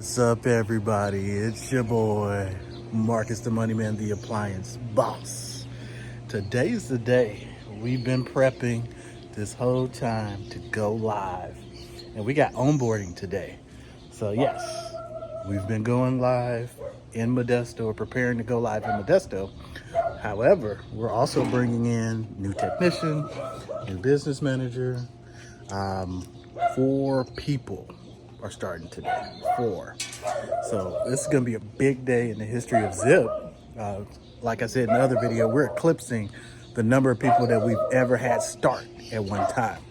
What's up, everybody? It's your boy, Marcus the Money Man, the Appliance Boss. Today's the day. We've been prepping this whole time to go live. And we got onboarding today. So yes, we've been going live in Modesto, or preparing to go live in Modesto. However, we're also bringing in new technician, new business manager. 4 people are starting today. 4. So this is going to be a big day in the history of Zip. Like I said in the other video, we're eclipsing the number of people that we've ever had start at one time.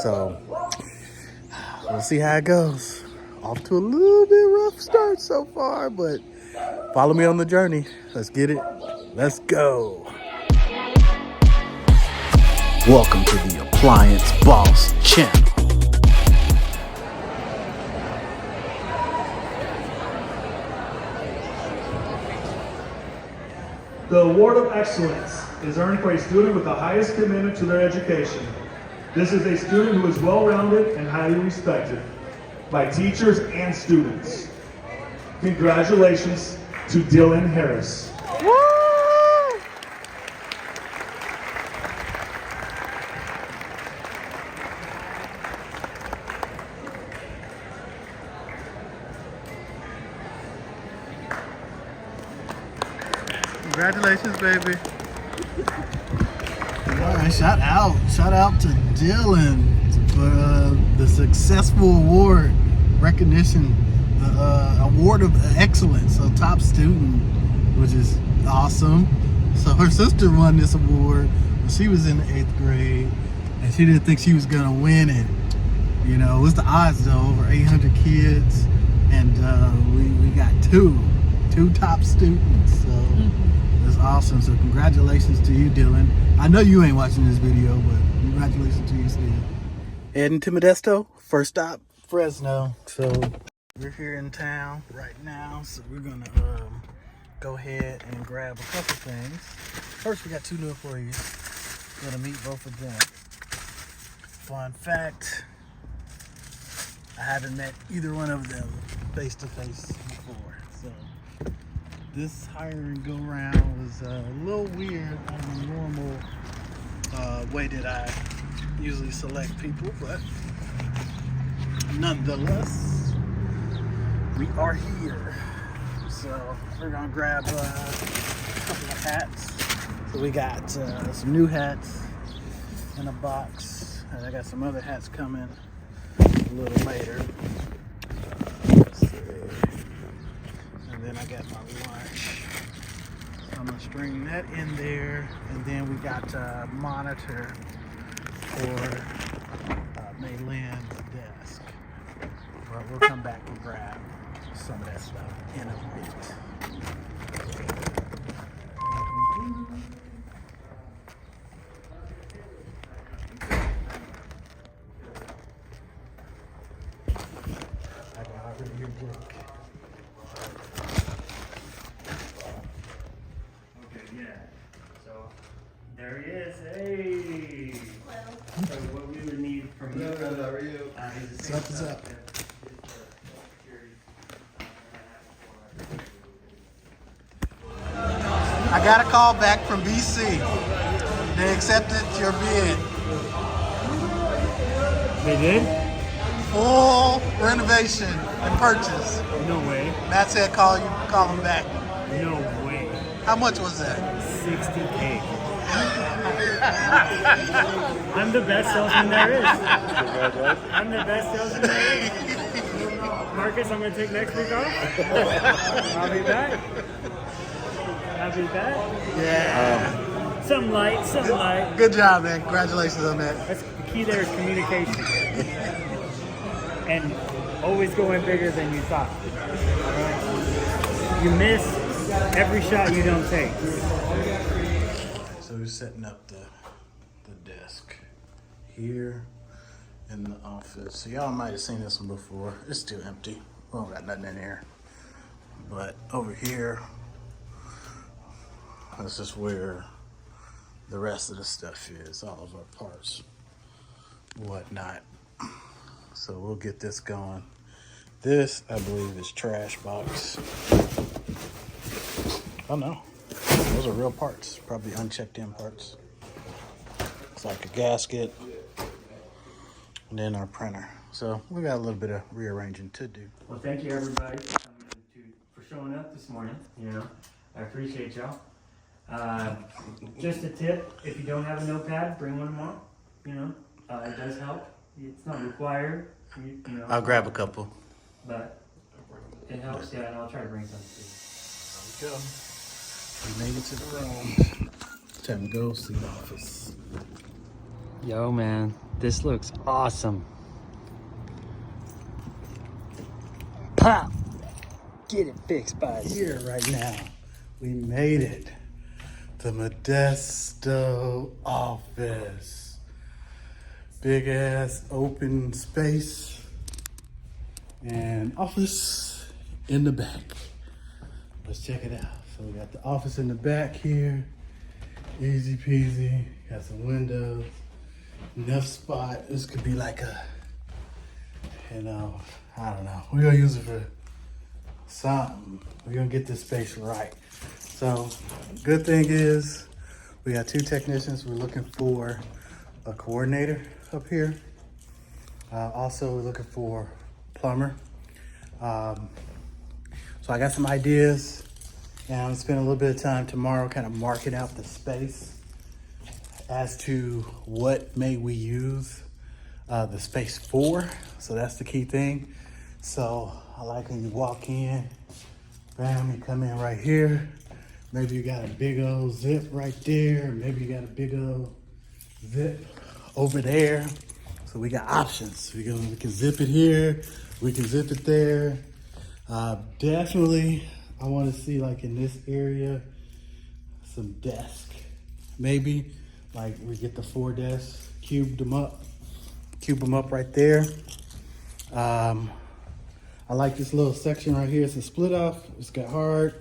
So we'll see how it goes. Off to a little bit rough start so far, but follow me on the journey. Let's get it. Let's go. Welcome to the Appliance Boss channel. The Award of Excellence is earned for a student with the highest commitment to their education. This is a student who is well-rounded and highly respected by teachers and students. Congratulations to Dylan Harris. Congratulations, baby. All right, shout out to Dylan for the successful award recognition, award of excellence, so top student, which is awesome. So her sister won this award when she was in the 8th grade, and she didn't think she was gonna win it. You know, what's the odds though? Over 800 kids, and we got two top students. So. That's awesome. So congratulations to you, Dylan. I know you ain't watching this video, but congratulations to you still. Heading to Modesto. First stop, Fresno. So we're here in town right now. So we're gonna go ahead and grab a couple things. First, we got 2 new employees. We're gonna meet both of them. Fun fact: I haven't met either one of them face to face before. So this hiring go round was a little weird on the normal way that I usually select people, but nonetheless, we are here. So we're gonna grab a couple of hats. So we got some new hats in a box, and I got some other hats coming a little later. Let's see. And then I got my lunch. So I'm gonna string that in there, and then we got a monitor for Maylin's desk. But we'll come back and grab some of that stuff in a bit. I can already hear Jake. There he is. Hey. Hello. So what we would need from you? Hello, how are you? What's up? I got a call back from BC. They accepted your bid. They did? Full renovation and purchase. No way. Matt said call him back. No way. How much was that? 60K. I'm the best salesman there is. I'm the best salesman there is. Marcus, I'm going to take next week off. I'll be back. Yeah. Some light. Good job, man. Congratulations on that. That's the key there is communication. And always going bigger than you thought. All right? You miss every shot you don't take. So we're setting up the desk here in the office. So y'all might have seen this one before. It's still empty. We don't got nothing in here. But over here, this is where the rest of the stuff is. All of our parts, whatnot. So we'll get this going. This, I believe, is trash box. Oh no, those are real parts, probably unchecked in parts. It's like a gasket, and then our printer. So we got a little bit of rearranging to do. Well, thank you everybody for showing up this morning. You know, I appreciate y'all. Just a tip: if you don't have a notepad, bring one tomorrow. You know, it does help. It's not required. You know, I'll grab a couple. but it helps. Yeah, and I'll try to bring some too. There we go. We made it to the room. Time to go see the office. Yo, man, this looks awesome. Pop! Get it fixed by Here right now, we made it. The Modesto office. Big ass open space and office in the back. Let's check it out. So we got the office in the back here. Easy peasy. Got some windows. Enough spot. This could be like a, you know, I don't know. We're gonna use it for something. We're gonna get this space right. So, good thing is we got 2 technicians. We're looking for a coordinator up here. Also, we're looking for a plumber. So I got some ideas, and I'm gonna spend a little bit of time tomorrow kind of marking out the space as to what may we use the space for. So that's the key thing. So I like when you walk in, bam, you come in right here. Maybe you got a big old zip right there. Maybe you got a big old zip over there. So we got options. We can zip it here. We can zip it there. Definitely, I want to see like in this area, some desk. Maybe like we get the 4 desks, cube them up right there. I like this little section right here. It's a split off. It's got hard,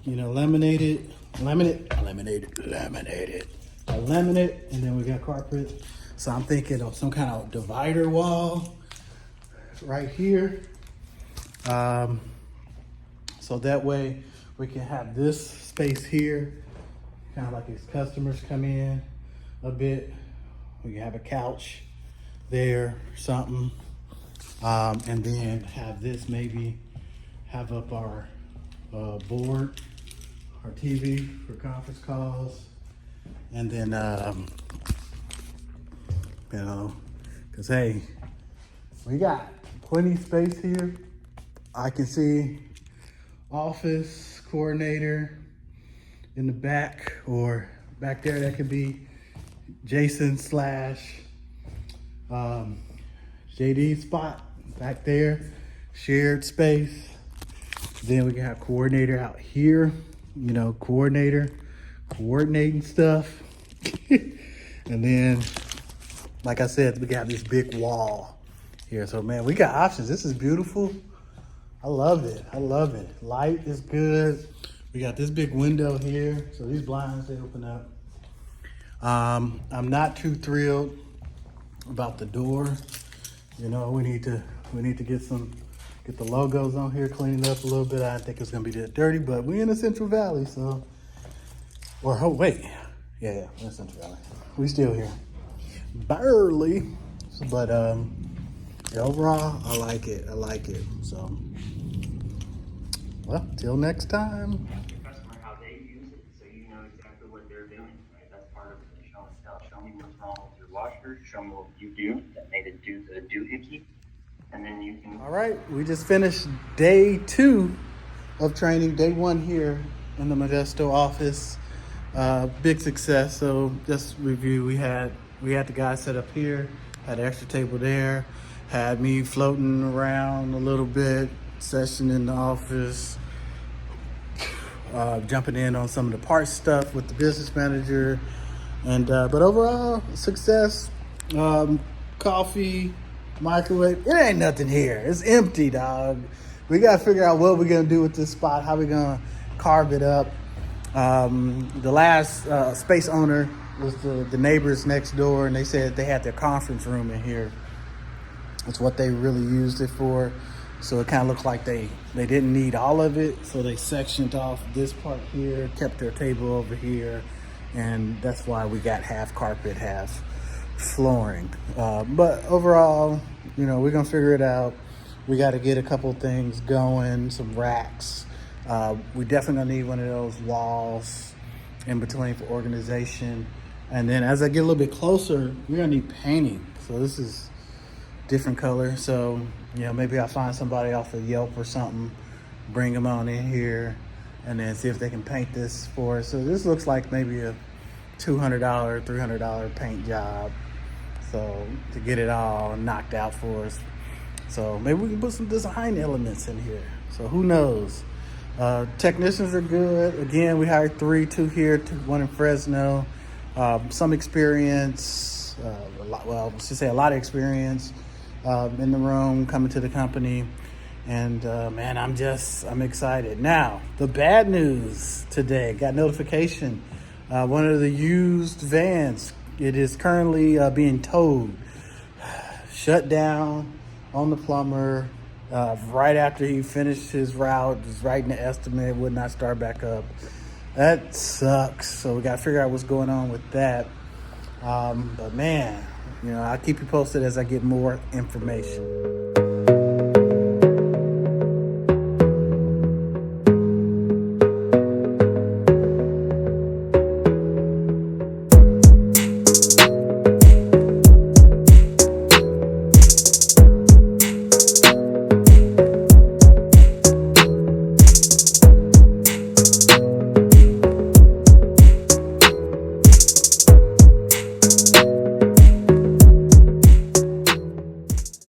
you know, laminate, and then we got carpet. So I'm thinking of some kind of divider wall right here. So that way we can have this space here, kind of like as customers come in a bit. We can have a couch there, something. And then have this maybe have up our board, our TV for conference calls. And then, you know, cause hey, we got plenty of space here. I can see office coordinator in the back, or back there that could be Jason / JD spot back there, shared space. Then we can have coordinator out here, you know, coordinating stuff. And then, like I said, we got this big wall here. So man, we got options. This is beautiful. I love it. I love it. Light is good. We got this big window here. So these blinds, they open up. I'm not too thrilled about the door. You know, we need to get the logos on here cleaned up a little bit. I think it's gonna be that dirty, but we in the Central Valley, so, or oh wait, yeah, we're in Central Valley. We still here, barely, but yeah, overall, I like it. So, well, till next time. Ask your customer how they use it, so you know exactly what they're doing, right? That's part of the show and tell. Show me what's wrong with your washer. Show me what you do that made it do the doohickey, and then you can. All right, we just finished day 2 of training. Day 1 here in the Modesto office. Big success. So just review. We had the guy set up here, had an extra table there, had me floating around a little bit, session in the office, jumping in on some of the parts stuff with the business manager, and but overall success. Coffee, microwave. It ain't nothing here. It's empty, dog. We gotta figure out what we're gonna do with this spot. How we gonna carve it up. The last space owner was the neighbors next door, and they said they had their conference room in here. That's what they really used it for. So it kind of looked like they didn't need all of it. So they sectioned off this part here, kept their table over here. And that's why we got half carpet, half flooring. But overall, you know, we're gonna figure it out. We got to get a couple things going, some racks. We definitely gonna need one of those walls in between for organization. And then as I get a little bit closer, we're gonna need painting. So this is different color. So, you know, maybe I'll find somebody off of Yelp or something, bring them on in here, and then see if they can paint this for us. So this looks like maybe a $200, $300 paint job. So to get it all knocked out for us. So maybe we can put some design elements in here. So who knows? Technicians are good. Again, we hired 3, 2 here, 1 in Fresno. Some experience, a lot of experience in the room coming to the company. And man, I'm excited. Now, the bad news today, got notification. One of the used vans, it is currently being towed. Shut down on the plumber right after he finished his route, just writing the estimate, would not start back up. That sucks. So we got to figure out what's going on with that. But man, you know, I'll keep you posted as I get more information.